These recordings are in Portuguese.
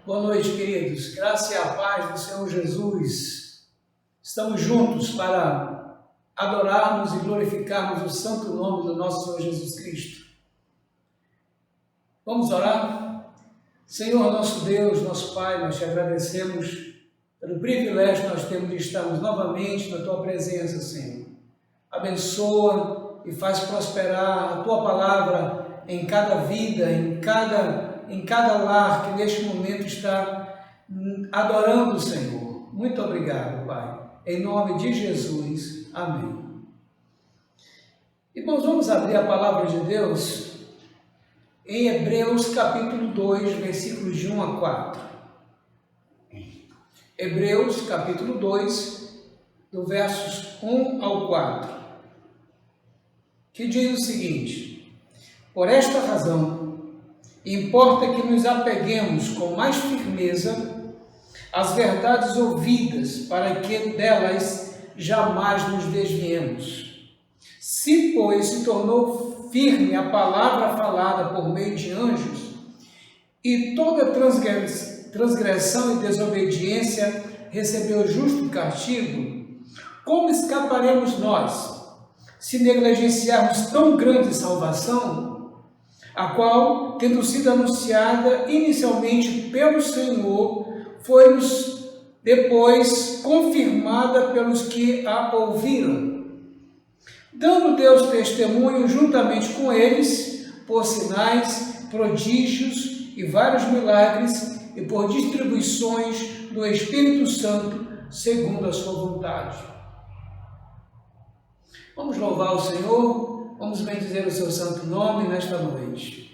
Boa noite, queridos. Graça e a paz do Senhor Jesus. Estamos juntos para adorarmos e glorificarmos o santo nome do nosso Senhor Jesus Cristo. Vamos orar? Senhor, nosso Deus, nosso Pai, nós te agradecemos pelo privilégio que nós temos de estarmos novamente na Tua presença, Senhor. Abençoa e faz prosperar a Tua palavra em cada vida, em cada lar que neste momento está adorando o Senhor. Muito obrigado, Pai. Em nome de Jesus. Amém. Irmãos, vamos abrir a palavra de Deus em Hebreus capítulo 2, versículos de 1 a 4. Hebreus capítulo 2, do versos 1 ao 4, que diz o seguinte: por esta razão, importa que nos apeguemos com mais firmeza às verdades ouvidas, para que delas jamais nos desviemos. Se, pois, se tornou firme a palavra falada por meio de anjos, e toda transgressão e desobediência recebeu justo castigo, como escaparemos nós, se negligenciarmos tão grande salvação, a qual, tendo sido anunciada inicialmente pelo Senhor, foi-nos depois confirmada pelos que a ouviram, dando Deus testemunho juntamente com eles, por sinais, prodígios e vários milagres, e por distribuições do Espírito Santo, segundo a sua vontade. Vamos louvar o Senhor, vamos bendizer o seu santo nome nesta noite.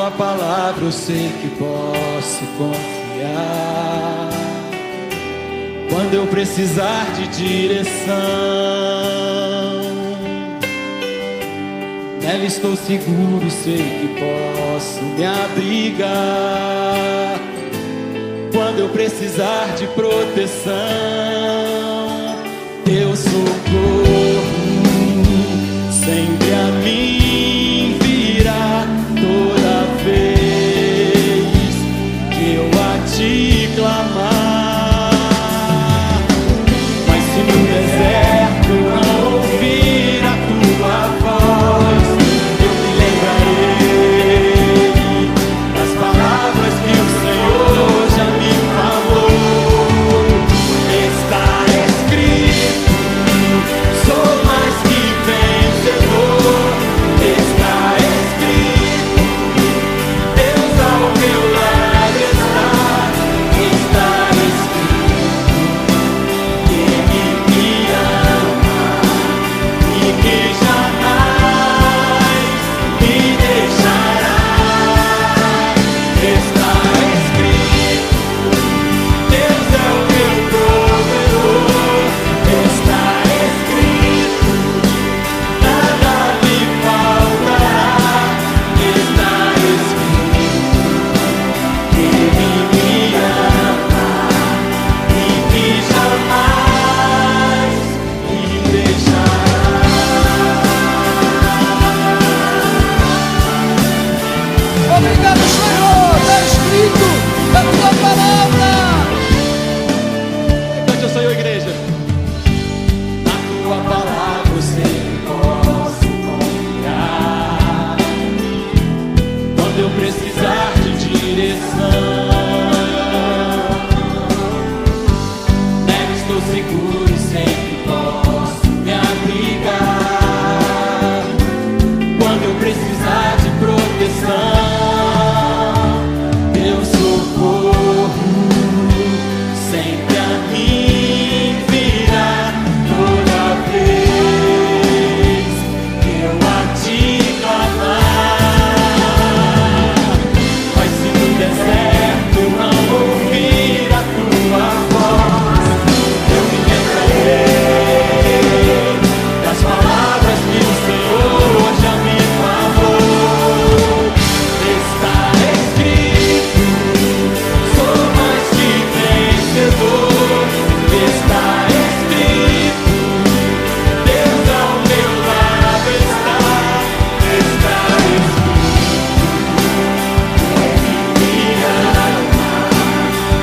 tua palavra eu sei que posso confiar. Quando eu precisar de direção, nela estou seguro, sei que posso me abrigar. Quando eu precisar de proteção, teu socorro sempre a mim virá. Toda vez que eu a ti clamar, mas se no deserto não ouvir a tua voz, eu me lembrarei das palavras que o Senhor já me falou. Está escrito, sou mais que vencedor. Está escrito, Deus ao meu lado está. Está escrito que Ele me ama e que jamais me deixará. Está escrito, Deus é o meu provedor. Está escrito, nada me faltará. Está escrito que Ele me ama e que jamais me deixará. Obrigado, Senhor, está escrito na tua palavra. Cante ao Senhor, igreja. Na tua palavra eu sei que posso confiar. Quando eu precisar de direção, nela estou seguro e sei que posso me abrigar. Quando eu precisar de proteção, teu socorro sempre a mim virá. Toda vez que eu a ti clamar, mas se no deserto eu não ouvir a tua voz, eu me lembrarei das palavras que o Senhor já me falou. Está escrito, sou mais que vencedor. Está escrito, Deus ao meu lado está. Está escrito, Ele me ama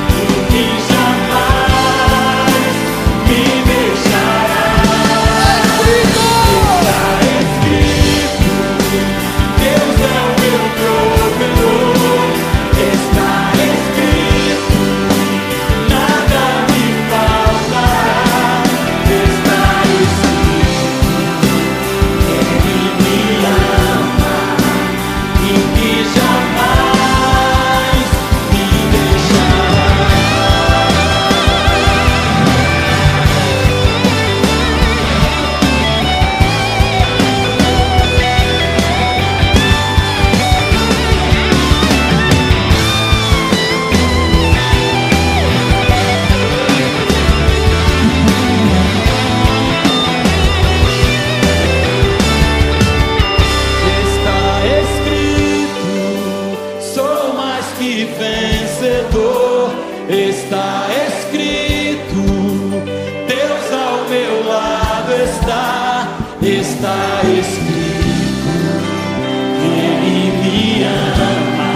e que jamais me deixará. Está escrito, Deus é o meu provedor. Está escrito, nada me faltará. Está escrito, Ele me ama e que jamais me deixará. Está escrito, sou mais que vencedor. Está escrito, Deus ao meu lado está. Está escrito que Ele me ama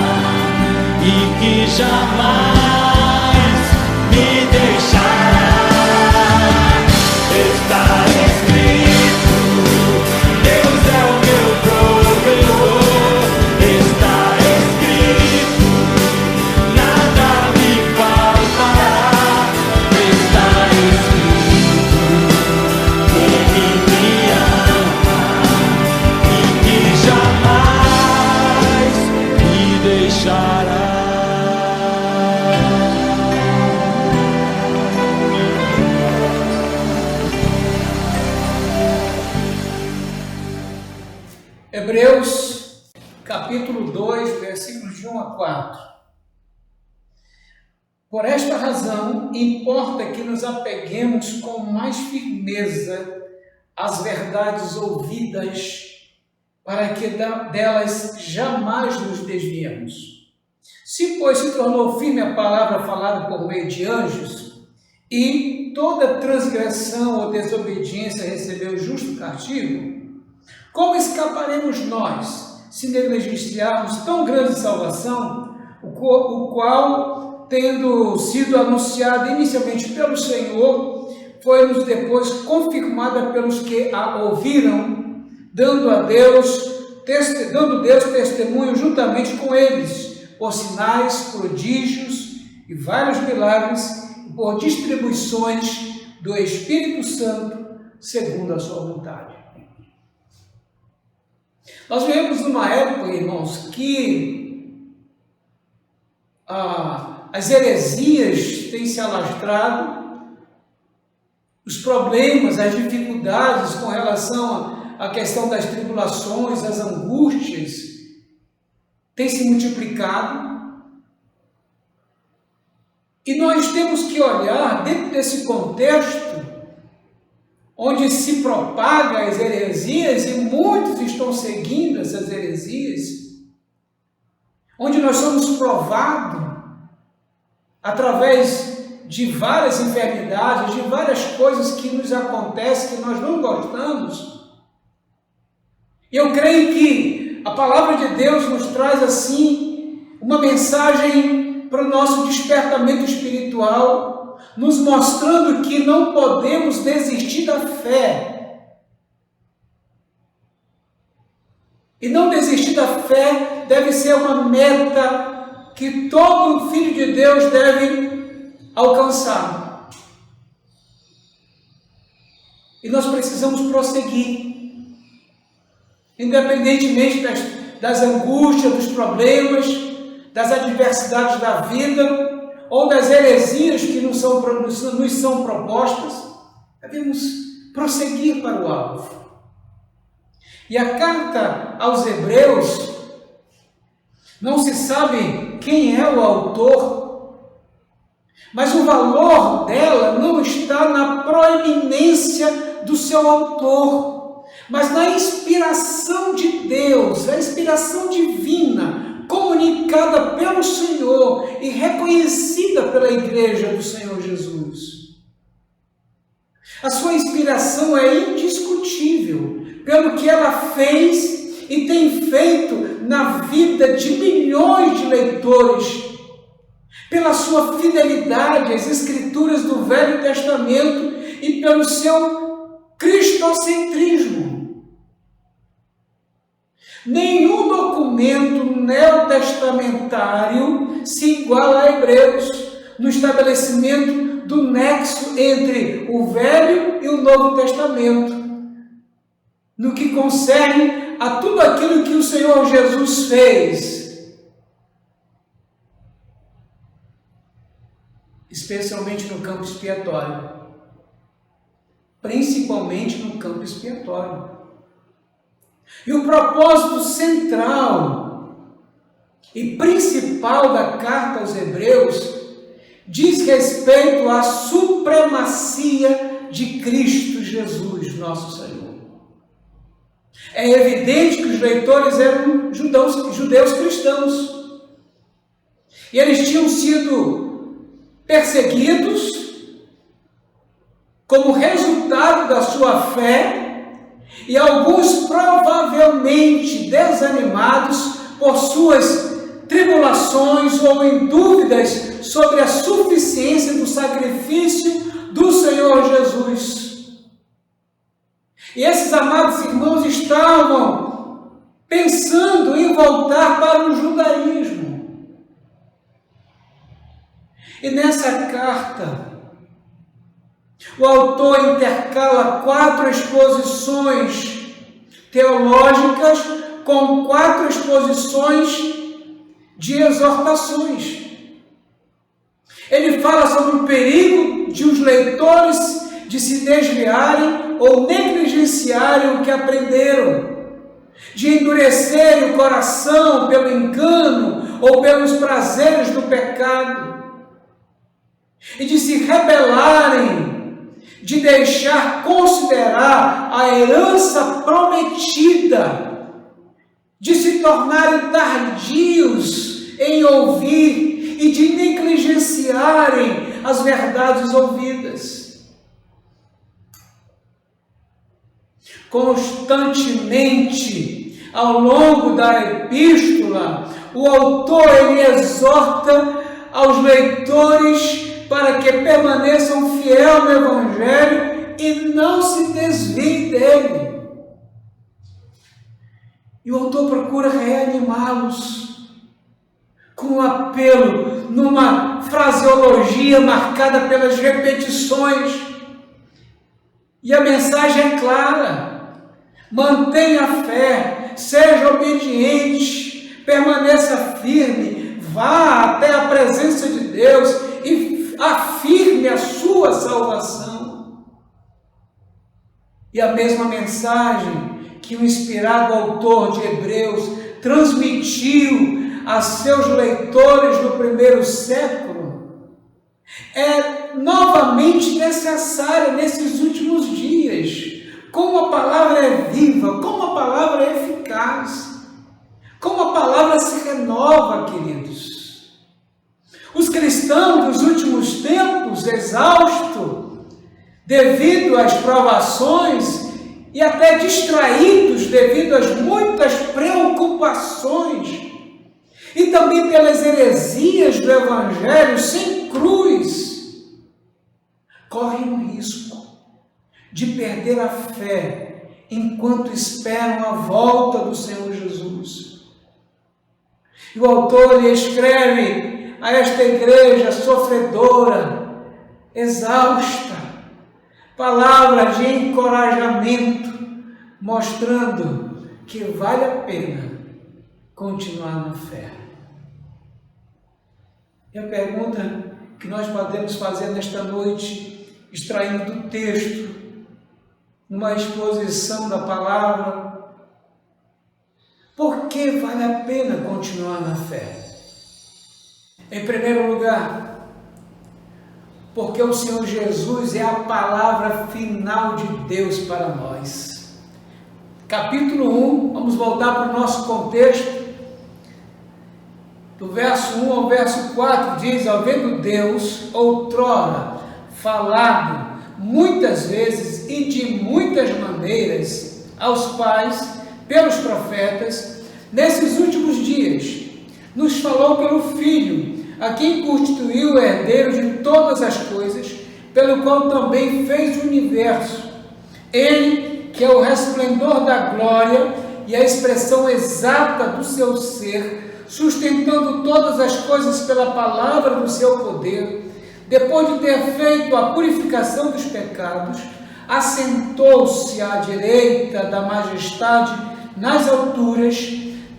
e que jamais me deixará. Está escrito, Deus é o meu provedor. Está escrito, nada me faltará. Está escrito, Ele me ama e que jamais me deixará. Hebreus, capítulo capítulo 2, versículos de 1 a 4. Por esta razão, importa que nos apeguemos com mais firmeza às verdades ouvidas, para que delas jamais nos desviemos. Se, pois, se tornou firme a palavra falada por meio de anjos, e toda transgressão ou desobediência recebeu justo castigo, como escaparemos nós, se negligenciarmos tão grande salvação, o qual, tendo sido anunciada inicialmente pelo Senhor, foi-nos depois confirmada pelos que a ouviram, dando Deus testemunho juntamente com eles, por sinais, prodígios e vários milagres, e por distribuições do Espírito Santo, segundo a sua vontade. Nós vivemos numa época, irmãos, que as heresias têm se alastrado, os problemas, as dificuldades com relação à questão das tribulações, as angústias, têm se multiplicado. E nós temos que olhar dentro desse contexto, onde se propagam as heresias, e muitos estão seguindo essas heresias, onde nós somos provados através de várias enfermidades, de várias coisas que nos acontecem, que nós não gostamos. E eu creio que a palavra de Deus nos traz assim uma mensagem para o nosso despertamento espiritual, nos mostrando que não podemos desistir da fé. E não desistir da fé deve ser uma meta que todo filho de Deus deve alcançar. E nós precisamos prosseguir, independentemente das angústias, dos problemas, das adversidades da vida, ou das heresias que nos são propostas, devemos prosseguir para o alvo. E a carta aos Hebreus, não se sabe quem é o autor, mas o valor dela não está na proeminência do seu autor, mas na inspiração de Deus, a inspiração divina, comunicada pelo Senhor e reconhecida pela Igreja do Senhor Jesus. A sua inspiração é indiscutível pelo que ela fez e tem feito na vida de milhões de leitores, pela sua fidelidade às Escrituras do Velho Testamento e pelo seu cristocentrismo. Nenhum documento neotestamentário se iguala a Hebreus no estabelecimento do nexo entre o Velho e o Novo Testamento, no que concerne a tudo aquilo que o Senhor Jesus fez, especialmente no campo expiatório, principalmente no campo expiatório. E o propósito central e principal da carta aos Hebreus diz respeito à supremacia de Cristo Jesus, nosso Senhor. É evidente que os leitores eram judeus cristãos, e eles tinham sido perseguidos como resultado da sua fé, e alguns provavelmente desanimados por suas tribulações ou em dúvidas sobre a suficiência do sacrifício do Senhor Jesus. E esses amados irmãos estavam pensando em voltar para o judaísmo. E nessa carta, o autor intercala 4 exposições teológicas com 4 exposições de exortações. Ele fala sobre o perigo de os leitores de se desviarem ou negligenciarem o que aprenderam. de endurecer o coração pelo engano ou pelos prazeres do pecado, e de se rebelarem, de deixar considerar a herança prometida, de se tornarem tardios em ouvir e de negligenciarem as verdades ouvidas. Constantemente, ao longo da epístola, o autor ele exorta aos leitores para que permaneçam fiel no Evangelho e não se desviem dele. E o autor procura reanimá-los com um apelo, numa fraseologia marcada pelas repetições. E a mensagem é clara: mantenha a fé, seja obediente, permaneça firme, vá até a presença de Deus e afirme a sua salvação. E a mesma mensagem que o inspirado autor de Hebreus transmitiu a seus leitores do primeiro século é novamente necessária nesses últimos dias. Como a palavra é viva, como a palavra é eficaz, como a palavra se renova, queridos. Os cristãos dos últimos tempos, exaustos devido às provações e até distraídos devido às muitas preocupações e também pelas heresias do Evangelho sem cruz, correm o risco de perder a fé enquanto esperam a volta do Senhor Jesus. E o autor lhe escreve a esta igreja sofredora, exausta, palavra de encorajamento, mostrando que vale a pena continuar na fé. E a pergunta que nós podemos fazer nesta noite, extraindo do texto, numa exposição da palavra: por que vale a pena continuar na fé? Em primeiro lugar, porque o Senhor Jesus é a palavra final de Deus para nós. Capítulo 1, vamos voltar para o nosso contexto. Do verso 1 ao verso 4 diz: havendo Deus outrora falado muitas vezes e de muitas maneiras aos pais pelos profetas, nesses últimos dias nos falou pelo Filho, a quem constituiu o herdeiro de todas as coisas, pelo qual também fez o universo. Ele, que é o resplendor da glória e a expressão exata do seu ser, sustentando todas as coisas pela palavra do seu poder, depois de ter feito a purificação dos pecados, assentou-se à direita da majestade nas alturas,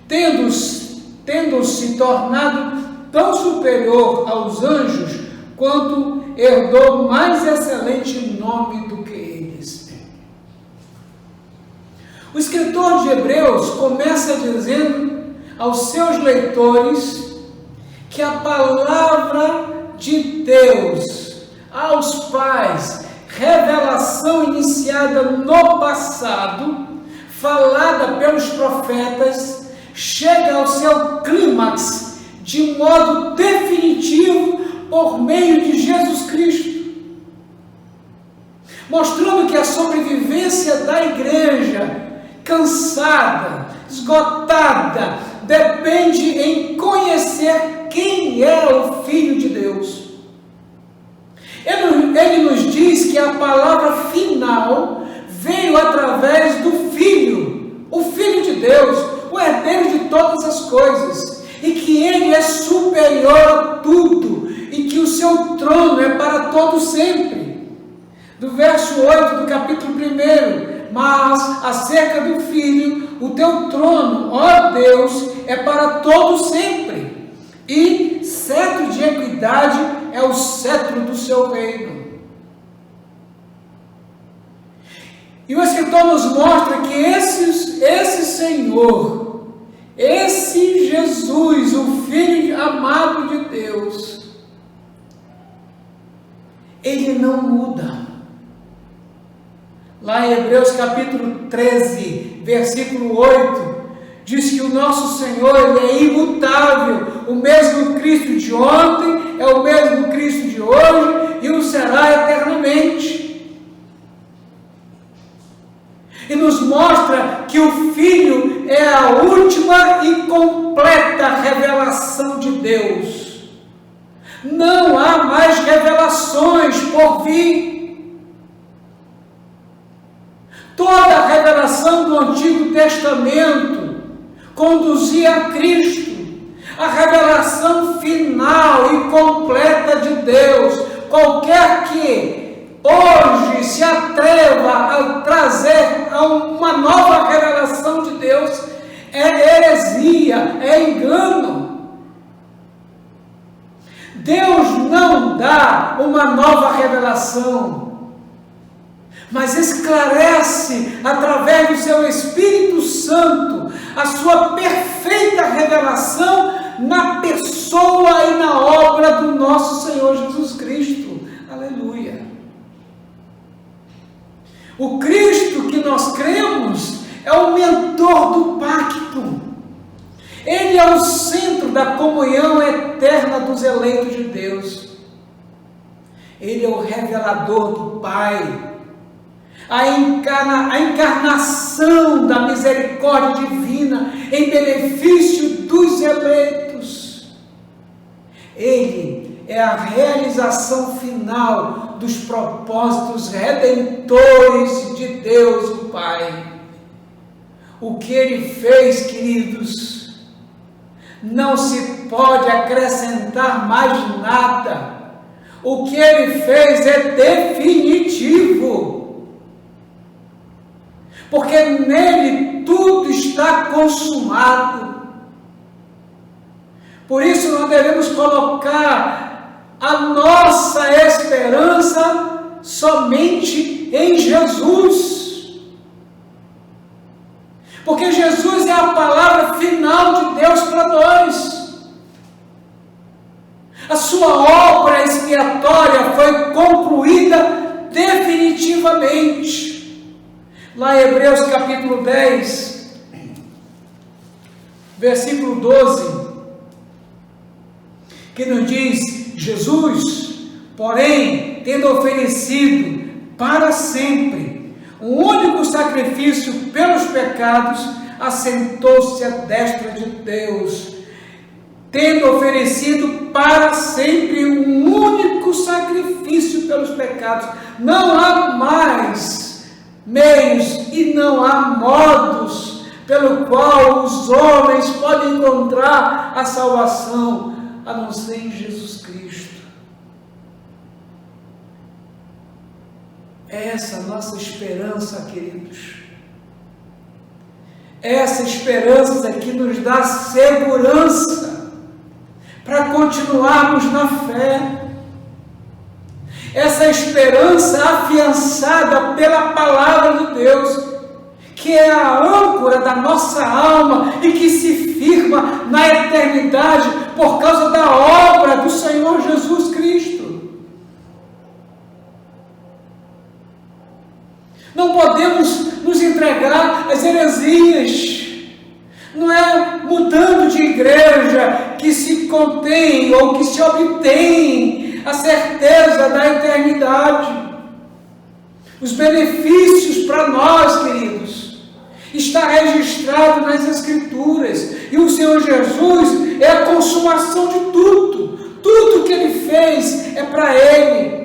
tendo-se tornado tão superior aos anjos, quanto herdou mais excelente nome do que eles. O escritor de Hebreus começa dizendo aos seus leitores que a palavra de Deus aos pais, revelação iniciada no passado, falada pelos profetas, chega ao seu clímax de modo definitivo por meio de Jesus Cristo, mostrando que a sobrevivência da igreja, cansada, esgotada, depende em conhecer quem é o Filho de Deus. Ele nos diz que a palavra final veio através do Filho, o Filho de Deus, o herdeiro de todas as coisas, e que ele é superior a tudo, e que o seu trono é para todo sempre. Do verso 8 do capítulo 1, mas acerca do Filho, o teu trono, ó Deus, é para todo sempre, e cetro de equidade é o cetro do seu reino. E o escritor nos mostra que esse Senhor, esse Jesus, o Filho amado de Deus, Ele não muda. Lá em Hebreus capítulo 13, versículo 8, diz que o nosso Senhor, Ele é imutável, o mesmo Cristo de ontem é o mesmo Cristo de hoje e o será eternamente. E nos mostra que o Filho é a última e completa revelação de Deus. Não há mais revelações por vir. Toda a revelação do Antigo Testamento conduzia a Cristo. A revelação final e completa de Deus, qualquer que hoje se atreva a trazer uma nova revelação de Deus, é heresia, é engano. Deus não dá uma nova revelação, mas esclarece através do seu Espírito Santo a sua perfeita revelação na pessoa e na obra do nosso Senhor Jesus Cristo. Aleluia! O Cristo que nós cremos é o mentor do pacto. Ele é o centro da comunhão eterna dos eleitos de Deus. Ele é o revelador do Pai. A encarnação da misericórdia divina em benefício dos eleitos. Ele é a realização final dos propósitos redentores de Deus, o Pai. O que Ele fez, queridos, não se pode acrescentar mais nada. O que Ele fez é definitivo. Porque nele tudo está consumado. Por isso nós devemos colocar a nossa esperança somente em Jesus. Porque Jesus é a palavra final de Deus para nós. A sua obra expiatória foi concluída definitivamente. Lá em Hebreus capítulo 10, versículo 12, que nos diz: Jesus, porém, tendo oferecido para sempre um único sacrifício pelos pecados, assentou-se à destra de Deus. Tendo oferecido para sempre um único sacrifício pelos pecados, não há mais meios e não há modos pelo qual os homens podem encontrar a salvação, a não ser em Jesus Cristo. É essa a nossa esperança, queridos. Essa esperança é que nos dá segurança para continuarmos na fé. Essa esperança afiançada pela palavra de Deus, que é a âncora da nossa alma e que se firma na eternidade por causa da obra do Senhor Jesus Cristo. Não podemos nos entregar às heresias. Não é mudando de igreja que se contém ou que se obtém a certeza da eternidade. Os benefícios para nós, queridos, está registrado nas Escrituras, e o Senhor Jesus é a consumação de tudo. Tudo que Ele fez é para Ele.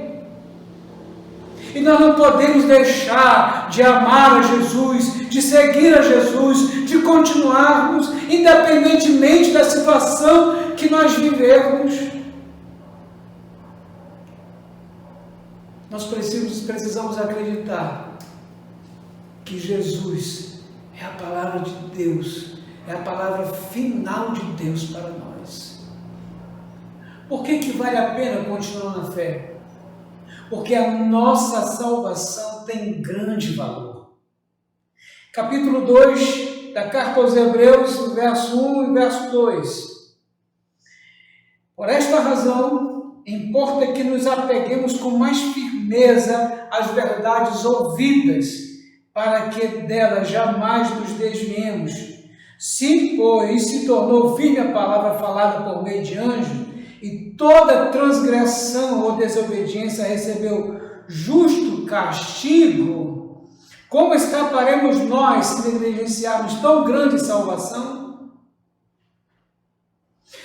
E nós não podemos deixar de amar a Jesus, de seguir a Jesus, de continuarmos, independentemente da situação que nós vivemos. Nós precisamos acreditar que Jesus é a palavra de Deus, é a palavra final de Deus para nós. Por que vale a pena continuar na fé? Porque a nossa salvação tem grande valor. capítulo 2 da carta aos Hebreus, verso 1 e verso 2. Por esta razão, importa que nos apeguemos com mais firmeza às verdades ouvidas, para que delas jamais nos desviemos. Se, pois, se tornou firme a palavra falada por meio de anjo, e toda transgressão ou desobediência recebeu justo castigo, como escaparemos nós se negligenciarmos tão grande salvação?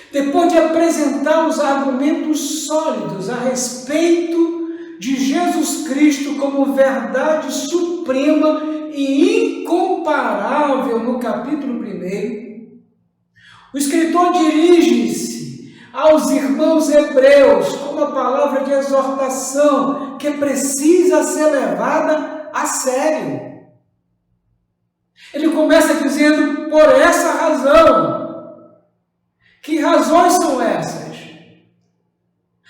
Depois de apresentar os argumentos sólidos a respeito de Jesus Cristo como verdade suprema e incomparável no capítulo 1, o escritor dirige-se aos irmãos hebreus com uma palavra de exortação que precisa ser levada a sério. Ele começa dizendo, por essa razão. Que razões são essas?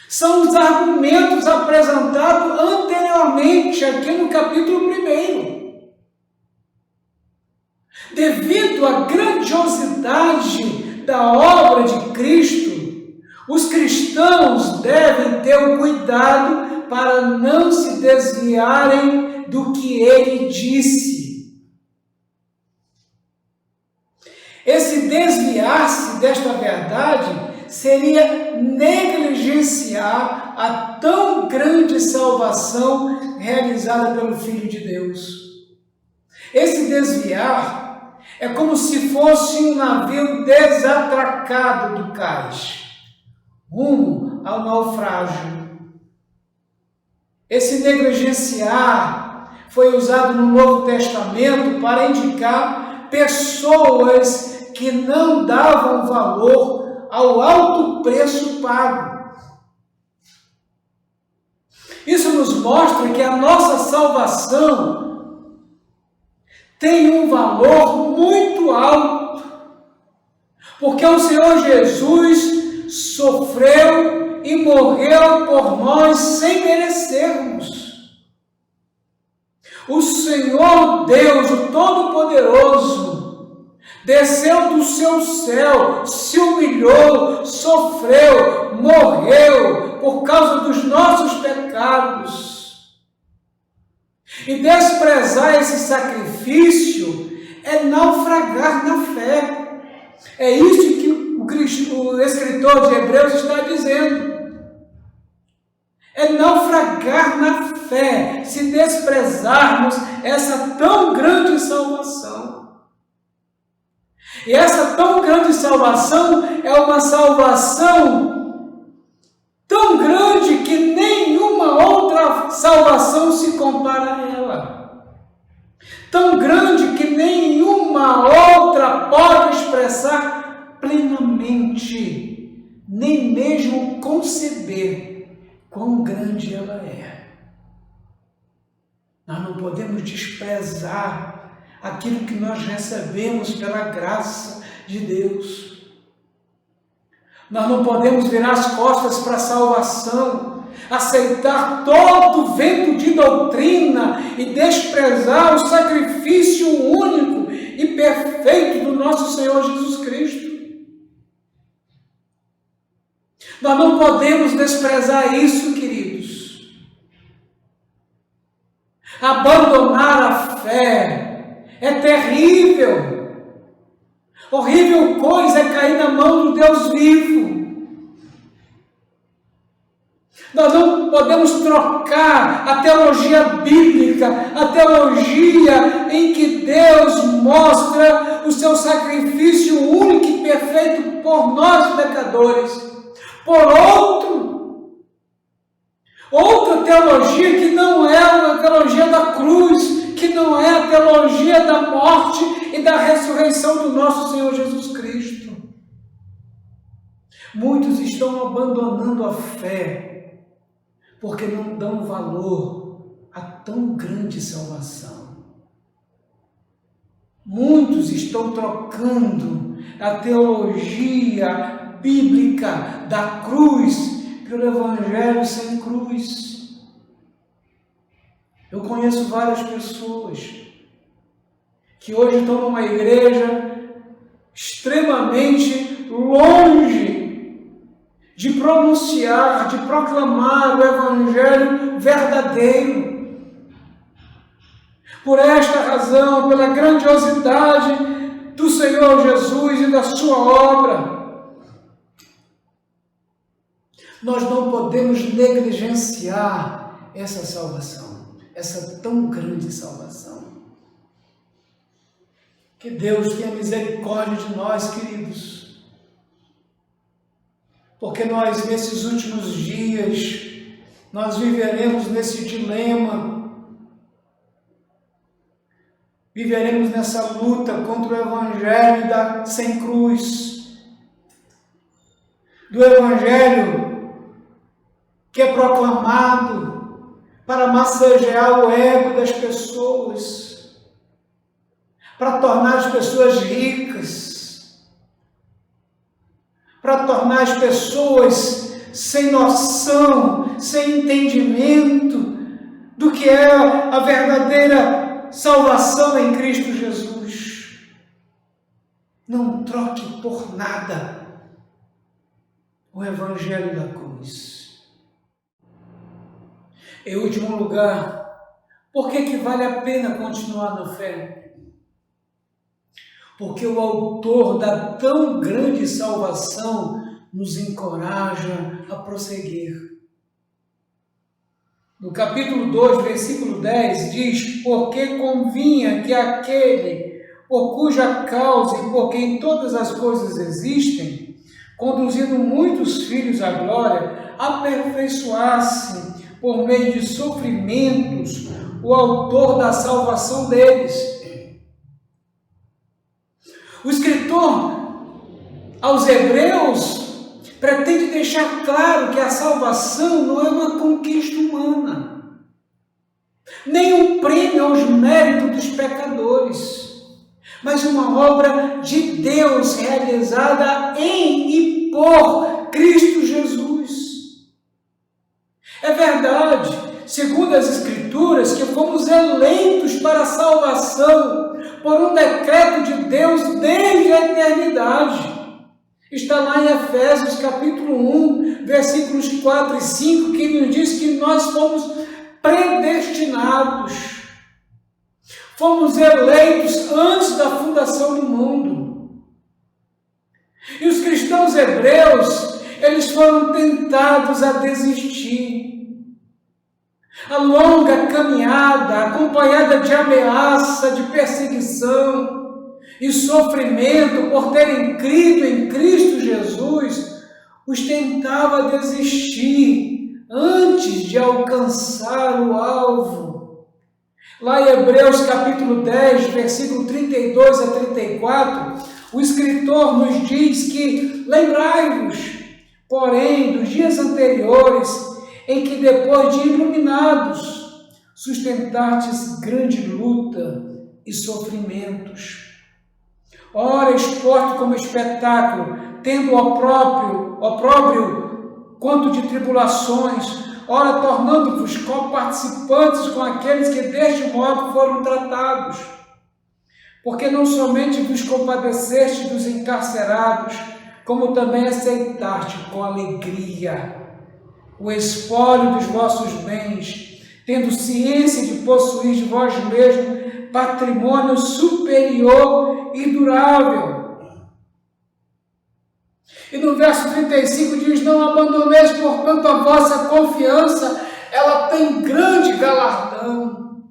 São os argumentos apresentados anteriormente, aqui no capítulo 1. Devido à grandiosidade da obra de Cristo, os cristãos devem ter o cuidado para não se desviarem do que ele disse. Esse desviar-se desta verdade seria negligenciar a tão grande salvação realizada pelo Filho de Deus. Esse desviar é como se fosse um navio desatracado do cais, rumo ao naufrágio. Esse negligenciar foi usado no Novo Testamento para indicar pessoas que não davam valor ao alto preço pago. Isso nos mostra que a nossa salvação tem um valor muito alto, porque o Senhor Jesus sofreu e morreu por nós sem merecermos. O Senhor Deus, o Todo-Poderoso, desceu do seu céu, se humilhou, sofreu, morreu por causa dos nossos pecados. E desprezar esse sacrifício é naufragar na fé. É isso que o escritor de Hebreus está dizendo. É naufragar na fé, se desprezarmos essa tão grande salvação. E essa tão grande salvação é uma salvação tão grande que nenhuma outra salvação se compara a ela. Tão grande que nenhuma outra pode expressar plenamente, nem mesmo conceber quão grande ela é. Nós não podemos desprezar aquilo que nós recebemos pela graça de Deus. Nós não podemos virar as costas para a salvação, aceitar todo vento de doutrina e desprezar o sacrifício único e perfeito do nosso Senhor Jesus Cristo. Nós não podemos desprezar isso, queridos. Abandonar a fé é terrível. Horrível coisa é cair na mão do Deus vivo. Nós não podemos trocar a teologia bíblica, a teologia em que Deus mostra o seu sacrifício único e perfeito por nós pecadores, por outra teologia que não é a teologia da cruz, que não é a teologia da morte e da ressurreição do nosso Senhor Jesus Cristo. Muitos estão abandonando a fé porque não dão valor a tão grande salvação. Muitos estão trocando a teologia bíblica da cruz pelo evangelho sem cruz. Eu conheço várias pessoas que hoje estão numa igreja extremamente longe de pronunciar, de proclamar o Evangelho verdadeiro. Por esta razão, pela grandiosidade do Senhor Jesus e da sua obra, nós não podemos negligenciar essa salvação, essa tão grande salvação. Que Deus tenha misericórdia de nós, queridos, porque nós, nesses últimos dias, nós viveremos nesse dilema, viveremos nessa luta contra o Evangelho sem cruz, do Evangelho que é proclamado para massagear o ego das pessoas, para tornar as pessoas ricas, para tornar as pessoas sem noção, sem entendimento do que é a verdadeira salvação em Cristo Jesus. Não troque por nada o Evangelho da cruz. Em último lugar, por que vale a pena continuar na fé? Porque o autor da tão grande salvação nos encoraja a prosseguir. No capítulo 2, versículo 10, diz: porque convinha que aquele por cuja causa e por quem todas as coisas existem, conduzindo muitos filhos à glória, aperfeiçoasse por meio de sofrimentos o autor da salvação deles. O escritor aos Hebreus pretende deixar claro que a salvação não é uma conquista humana, nem um prêmio aos méritos dos pecadores, mas uma obra de Deus realizada em e por Cristo Jesus. É verdade, segundo as Escrituras, que fomos eleitos para a salvação por um decreto de Deus desde a eternidade. Está lá em Efésios capítulo 1, versículos 4 e 5, que nos diz que nós fomos predestinados. Fomos eleitos antes da fundação do mundo. E os cristãos hebreus, eles foram tentados a desistir. A longa caminhada, acompanhada de ameaça, de perseguição e sofrimento por terem crido em Cristo Jesus, os tentava a desistir antes de alcançar o alvo. Lá em Hebreus capítulo 10, versículo 32 a 34, o escritor nos diz que: lembrai-vos, porém, dos dias anteriores, em que depois de iluminados, sustentastes grande luta e sofrimentos. Ora, exposto como espetáculo, tendo opróbrio quanto de tribulações, ora, tornando-vos coparticipantes com aqueles que deste modo foram tratados. Porque não somente vos compadeceste dos encarcerados, como também aceitaste com alegria o espólio dos vossos bens, tendo ciência de possuir de vós mesmos patrimônio superior e durável. E no verso 35 diz: não abandoneis, portanto, a vossa confiança, ela tem grande galardão.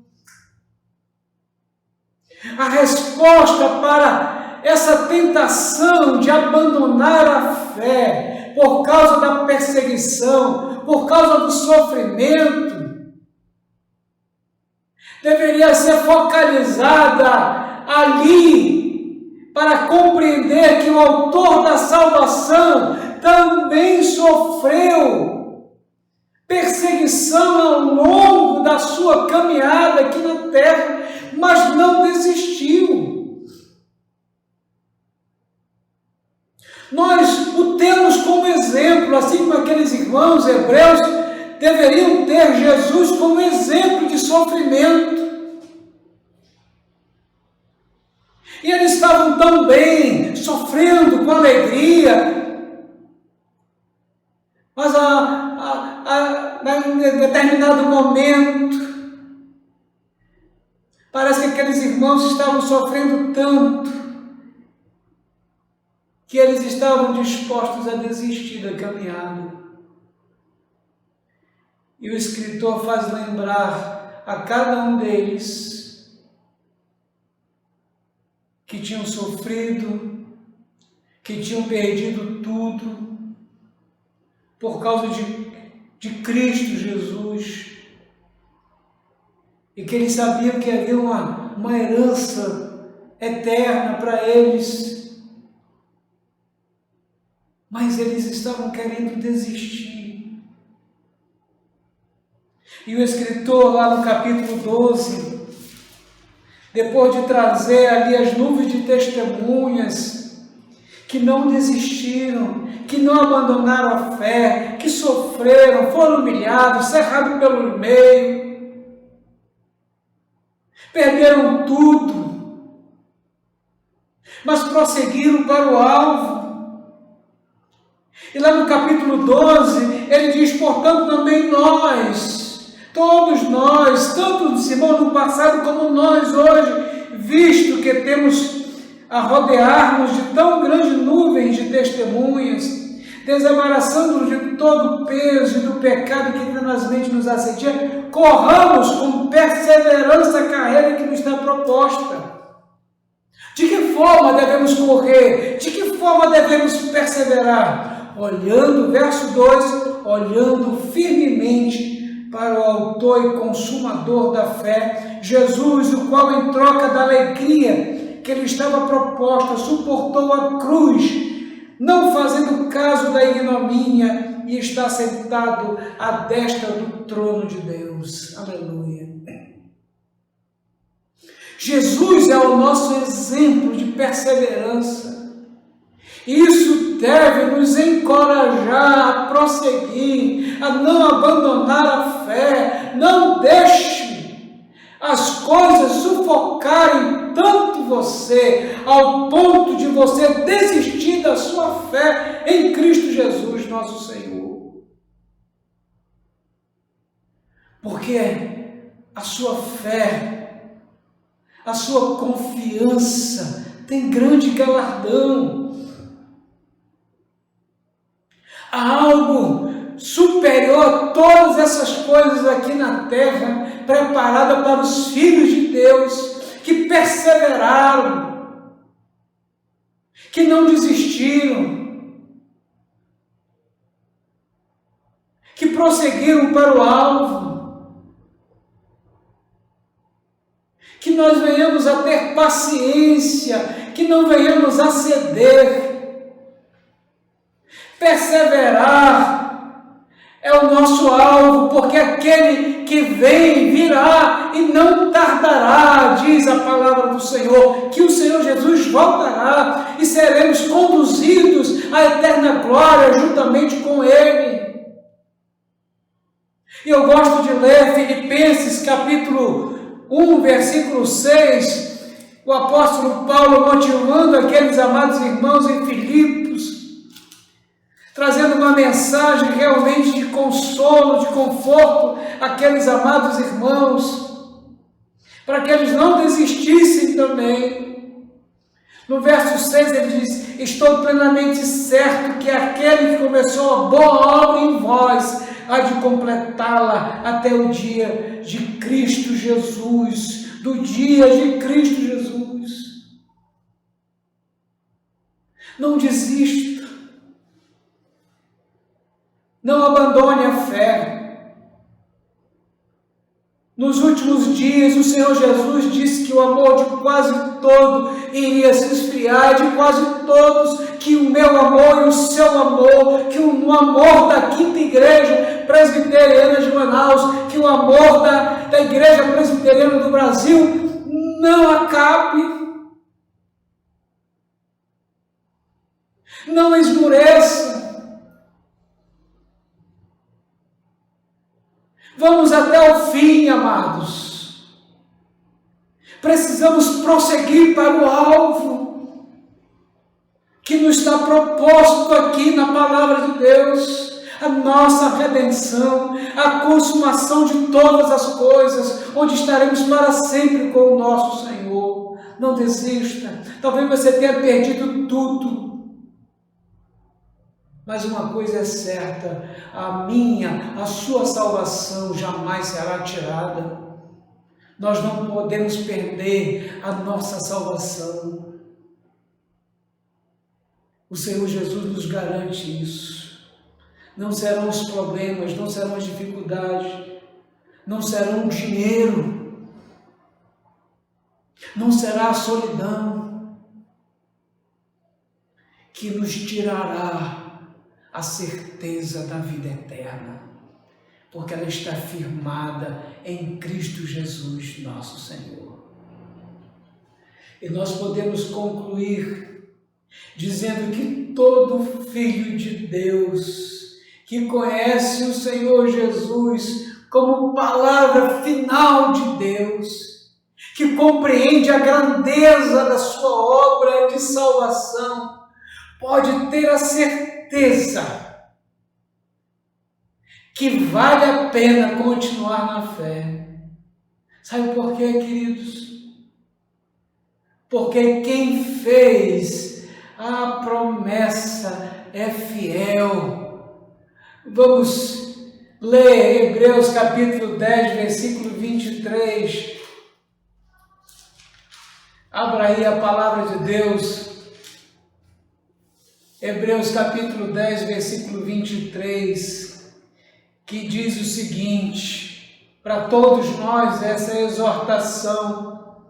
A resposta para essa tentação de abandonar a fé por causa da perseguição, por causa do sofrimento, deveria ser focalizada ali para compreender que o autor da salvação também sofreu perseguição ao longo da sua caminhada aqui na terra, mas não desistiu. Nós o temos como exemplo, assim como aqueles irmãos hebreus deveriam ter Jesus como exemplo de sofrimento. E eles estavam tão bem, sofrendo com alegria, mas em determinado momento, parece que aqueles irmãos estavam sofrendo tanto, que eles estavam dispostos a desistir da caminhada. E o escritor faz lembrar a cada um deles que tinham sofrido, que tinham perdido tudo por causa de Cristo Jesus, e que eles sabiam que havia uma herança eterna para eles, mas eles estavam querendo desistir. E o escritor, lá no capítulo 12, depois de trazer ali as nuvens de testemunhas que não desistiram, que não abandonaram a fé, que sofreram, foram humilhados, cerrados pelo meio, perderam tudo, mas prosseguiram para o alvo. E lá no capítulo 12, ele diz: portanto também nós, todos nós, tanto Simão no passado como nós hoje, visto que temos a rodear-nos de tão grandes nuvens de testemunhas, desembaraçando-nos de todo o peso e do pecado que tenazmente nos assedia, corramos com perseverança a carreira que nos está proposta. De que forma devemos correr? De que forma devemos perseverar? Olhando, verso 2, olhando firmemente para o autor e consumador da fé, Jesus, o qual em troca da alegria que lhe estava proposta, suportou a cruz, não fazendo caso da ignomínia, e está sentado à destra do trono de Deus. Aleluia. Jesus é o nosso exemplo de perseverança. Isso deve nos encorajar a prosseguir, a não abandonar a fé. Não deixe as coisas sufocarem tanto você, ao ponto de você desistir da sua fé em Cristo Jesus, nosso Senhor. Porque a sua fé, a sua confiança tem grande galardão. Há algo superior a todas essas coisas aqui na terra, preparada para os filhos de Deus, que perseveraram, que não desistiram, que prosseguiram para o alvo. Que nós venhamos a ter paciência, que não venhamos a ceder. Perseverar é o nosso alvo, porque aquele que vem virá e não tardará, diz a palavra do Senhor, que o Senhor Jesus voltará e seremos conduzidos à eterna glória juntamente com Ele. E eu gosto de ler Filipenses capítulo 1, versículo 6, o apóstolo Paulo motivando aqueles amados irmãos em Filipos, trazendo uma mensagem realmente de consolo, de conforto àqueles amados irmãos, para que eles não desistissem também. No verso 6 ele diz: estou plenamente certo que aquele que começou a boa obra em vós há de completá-la até o dia de Cristo Jesus, do dia de Cristo Jesus. Não desista. Não abandone a fé. Nos últimos dias, o Senhor Jesus disse que o amor de quase todo iria se esfriar, de quase todos, que o meu amor e o seu amor, que o amor da Quinta Igreja Presbiteriana de Manaus, que o amor da Igreja Presbiteriana do Brasil não acabe, não esmoreça. Vamos até o fim, amados. Precisamos prosseguir para o alvo que nos está proposto aqui na palavra de Deus. A nossa redenção, a consumação de todas as coisas, onde estaremos para sempre com o nosso Senhor. Não desista. Talvez você tenha perdido tudo. Mas uma coisa é certa, a sua salvação jamais será tirada. Nós não podemos perder a nossa salvação. O Senhor Jesus nos garante isso. Não serão os problemas, não serão as dificuldades, não serão o dinheiro, não será a solidão que nos tirará a certeza da vida eterna, porque ela está firmada em Cristo Jesus, nosso Senhor. E nós podemos concluir dizendo que todo filho de Deus que conhece o Senhor Jesus como palavra final de Deus, que compreende a grandeza da sua obra de salvação, pode ter a certeza que vale a pena continuar na fé. Sabe por quê, queridos? Porque quem fez a promessa é fiel. Vamos ler Hebreus capítulo 10, versículo 23. Abra aí a palavra de Deus. Hebreus capítulo 10, versículo 23, que diz o seguinte, para todos nós essa exortação: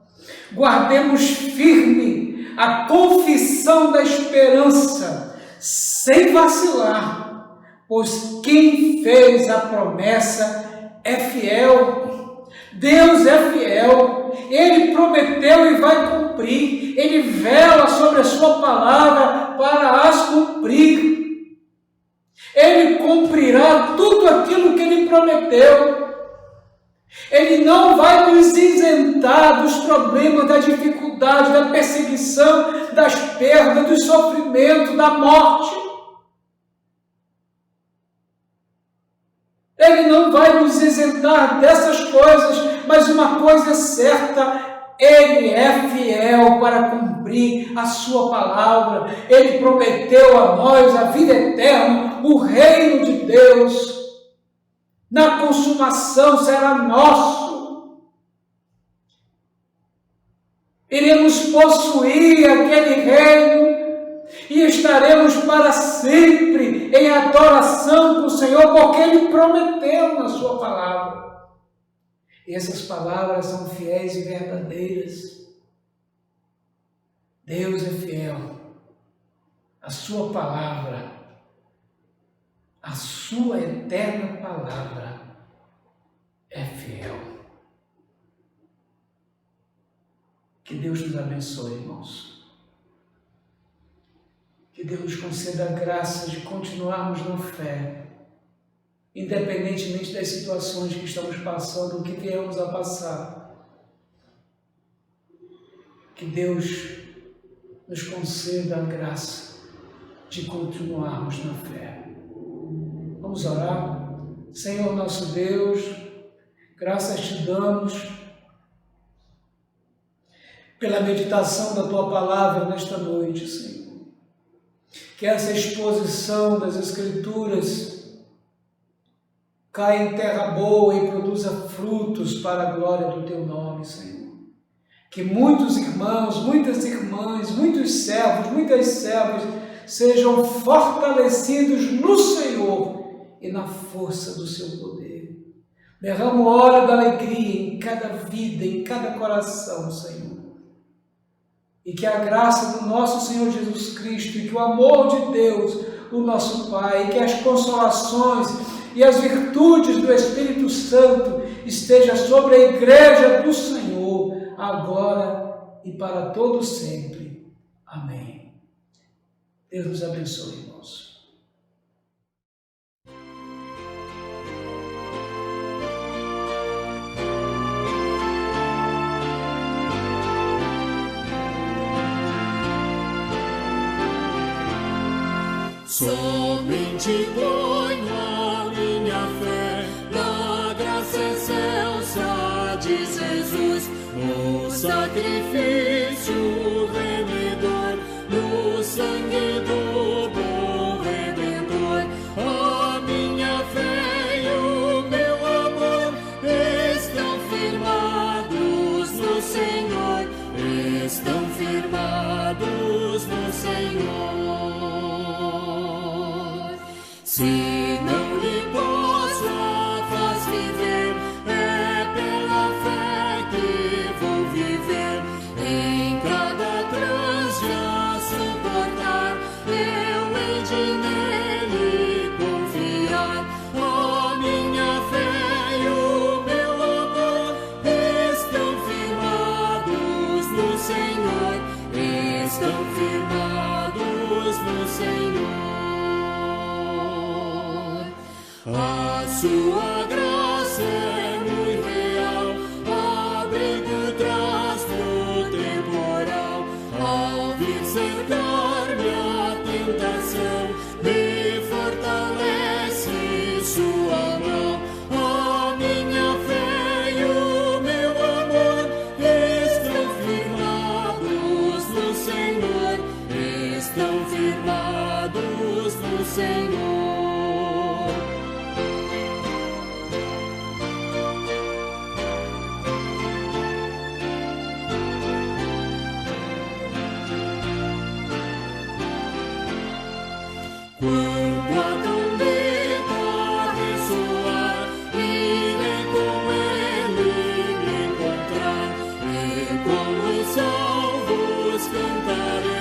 guardemos firme a confissão da esperança, sem vacilar, pois quem fez a promessa é fiel. Deus é fiel, Ele prometeu e vai cumprir, Ele vela sobre a sua palavra para as cumprir. Ele cumprirá tudo aquilo que Ele prometeu. Ele não vai nos isentar dos problemas, da dificuldade, da perseguição, das perdas, do sofrimento, da morte. Ele não vai nos isentar dessas coisas, mas uma coisa é certa: Ele é fiel para cumprir a sua palavra. Ele prometeu a nós a vida eterna, o reino de Deus. Na consumação será nosso. Iremos possuir aquele reino e estaremos para sempre em adoração com o Senhor, porque Ele prometeu na sua palavra. E essas palavras são fiéis e verdadeiras. Deus é fiel. A sua palavra, a sua eterna palavra é fiel. Que Deus nos abençoe, irmãos. Que Deus nos conceda a graça de continuarmos na fé, independentemente das situações que estamos passando, ou que viemos a passar. Que Deus nos conceda a graça de continuarmos na fé. Vamos orar. Senhor nosso Deus, graças te damos pela meditação da Tua palavra nesta noite, Senhor. Que essa exposição das Escrituras caia em terra boa e produza frutos para a glória do Teu nome, Senhor. Que muitos irmãos, muitas irmãs, muitos servos, muitas servas sejam fortalecidos no Senhor e na força do Seu poder. Derrama o óleo da alegria em cada vida, em cada coração, Senhor. E que a graça do nosso Senhor Jesus Cristo, e que o amor de Deus, o nosso Pai, e que as consolações e as virtudes do Espírito Santo esteja sobre a igreja do Senhor, agora e para todo sempre. Amém. Deus nos abençoe, irmãos. Somente ponho a minha fé na graça excelsa de Jesus, no sacrifício remidor, no sangue do bom Redentor. A minha fé e o meu amor estão firmados no Senhor, estão firmados no Senhor. Se não lhe pôs a faz viver, é pela fé que vou viver. Em cada transe a suportar, eu hei de nele confiar. A minha fé e o meu amor estão firmados no Senhor, estão firmados no Senhor. A sua graça é muito real, abrigo traz no temporal. Ao vir cercar-me a tentação, me fortalece sua mão. A minha fé e o meu amor estão firmados no Senhor, estão firmados no Senhor. Quando a trombeta ressoar, irei com ele me encontrar, e com os salvos cantarei.